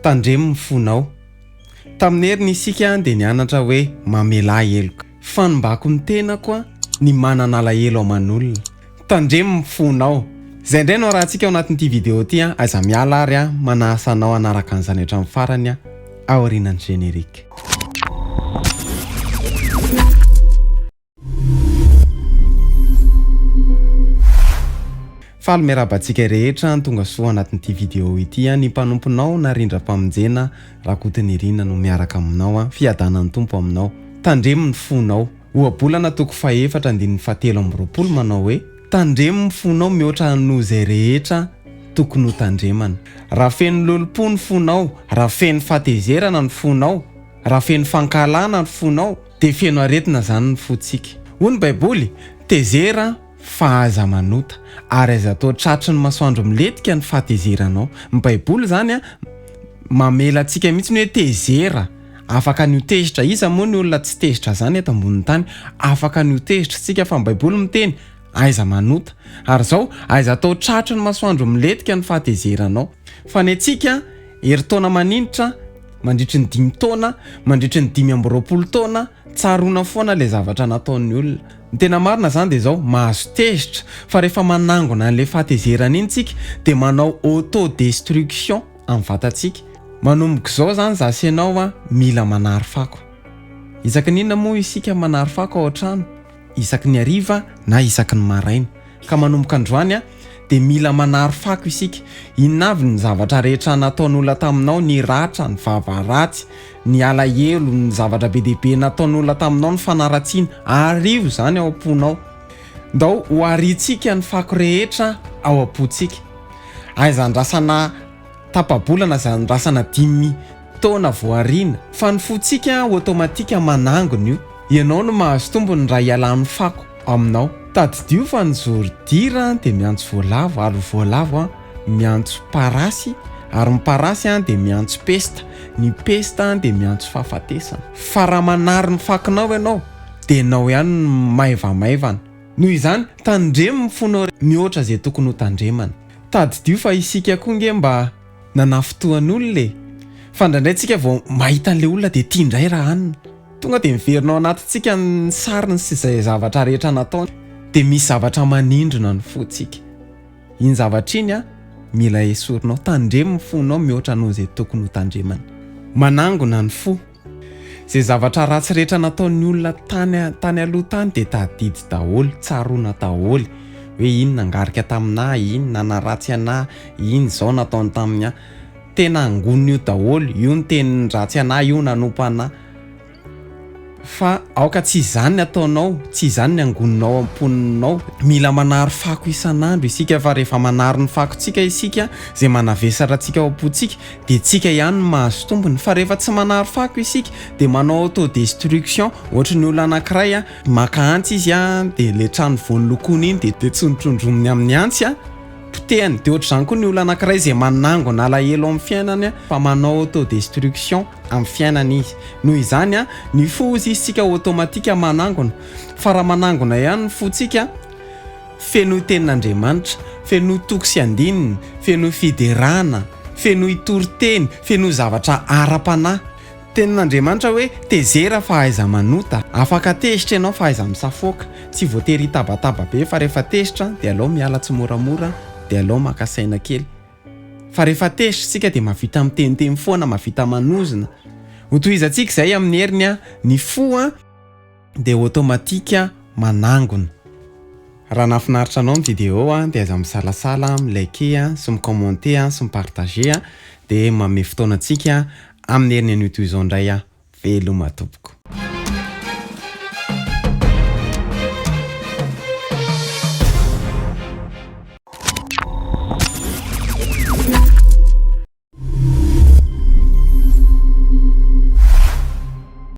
tandremo ny fonao. Tamin'ny heriny isika dia nianatra hoe mamela heloka. Fanombako ny tenako a ny manana alahelo aman'olona. Tandremo ny fonao. Zay indray no rahantsika ao anatin'ity vidéo ity a, aiza miala ary a manasa anao anaraka an'izany hatramin'ny farany a ao aorianan'ny générique. Faly miarabantsika rehetra tonga soa anatin'ity vidéo ity a, ny mpanomponao na rindram-pamonjena Rakotonirina no miaraka aminao a, fiadanan'ny tompo aminao. Tandremo ny fonao. Ohabolana toko 4:7 manao hoe tandremo ny fonao mihoatra noho izay rehetra tokony ho tandremana. Raha feno lolompo ny fonao, raha feno fahatezerana ny fonao, raha feno fankalana ny fonao, dia feno aretina zany ny fontsika. Hoy ny Baiboly, tezera fa aza manota ary aza atao tratry ny masoandro miletika ny fahatezeranao. Ny Baiboly zany a mamela antsika mihitsy ny hoe tezera. Afaka ny tezitra, iza moa ny olona tsy tezitra zany eto ambonin'ny tany, afaka ny tezitra tsika fa ny Baiboly miteny aiza manota ary zao aiza atao tratry ny masoandro miletika ny fahatezeranao. Fa ny antsika herintaona maninitra mandritry ny 5 taona, mandritry ny 20 taona, tsaroana foana le zavatra nataon'ny olona. Ny tena marina zany dia zao mahazo tezitra, fa rehefa manangona an'le fahatezerana iny tsika dia manao autodestruction amin'ny vatantsika. Manomboka izao zany zasy ianao a mila manary fako. Isaky n'inona moa isika manary fako ao an-trano? Isaky ny hariva na isaky ny maraina. Ka manomboka androany a dia mila manary fako isika. Inona avy ny zavatra rehetra nataon'olona taminao, ny ratra, ny vavaratsy, ny alahelo, ny zavatra be dia be nataon'olona taminao, ny fanaratsiana, arivo zany ao am-ponao. Ndao ho aritsika ny fako rehetra ao am-pontsika. Aiza andrasana tapabolana, za andrasana 5 taona voariana, fa ny fontsika automatika manangona io. Ianao no mahazo tombony raha ialan'ny fako aminao. Tadidio fa ny zorodira dia miantso voalavo, ary voalavo miantso parasy, ary ny parasy dia miantso pesta, ny pesta dia miantso fahafatesana. Fa raha manary ny fakonao ianao dia ianao ihany maivamaivana. Noho izany tandremo ny fonao mihoatra izay tokony ho tandremana. Tadidio fa isika koa nge mba nanafotoan'olona. Fa ndraindray tsika vao mahita an'ilay olona dia tia indray raha anina, tonga dia miverinao anatintsika ny sariny sy izay zavatra rehetra nataony, dia misy zavatra manindrona ny fontsika. Iny zavatra iny a mila esorinao. Tandremo ny fonao mihoatra noho izay tokony ho tandremana. Manangona ny fo. Izay zavatra ratsy rehetra nataon'ny olona tany aloha tany dia tadidy daholo, tsaroana daholo. Hoe iny nangarika taminahy, iny nanaratsy anahy, iny zao nataony tamin'ny tena angoniny io daholo, io ny teny ratsy anahy, io nanompo anahy. Fa aoka tsy izany ny ataonao, tsy izany ny angoninao amponinao. Mila manary fako isan'andro isika, fa rehefa manary ny fakontsika isika izay manavesatra antsika ao am-pontsika dia tsika ihany no mahazo tombony. Fa rehefa tsy manary fako isika dia manao autodestruction. Ohatry ny olona anankiray maka antsy izy dia le trano voany lokony iny dia tsontrondrominy amin'ny antsy potehany. Dia ohatr' izany koa ny olona anankiray izay manangona alahelo amin'ny fiainany fa manao autodestruction amin'ny fiainany izy. Noho izany ny fo izy sika automatika manangona. Fa raha manangona ihany ny fontsika, feno tenin'Andriamanitra, feno toko sy andininy, feno fiderana, feno itoriteny, feno zavatra ara-panahy. Tenin'Andriamanitra hoe tezera fa aiza manota. Afaka tezitra ianao fa aiza misafoaka. Tsy voatery hitabataba be, fa rehefa tezitra dia alao miala tsy moramora, dia alao maka saina kely. Fa rehefa tezitra sika dia mavita miteniteny foana, mavita manozona. Ho tohizantsika izay amin'ny heriny ny fo dia automatika manangona. Raha nafinaritra anao ny vidéo dia aza misalasala, milike sy micommente sy mipartage dia manome fotoana antsika amin'ny heriny an'io toy izao indray veloma tompoko.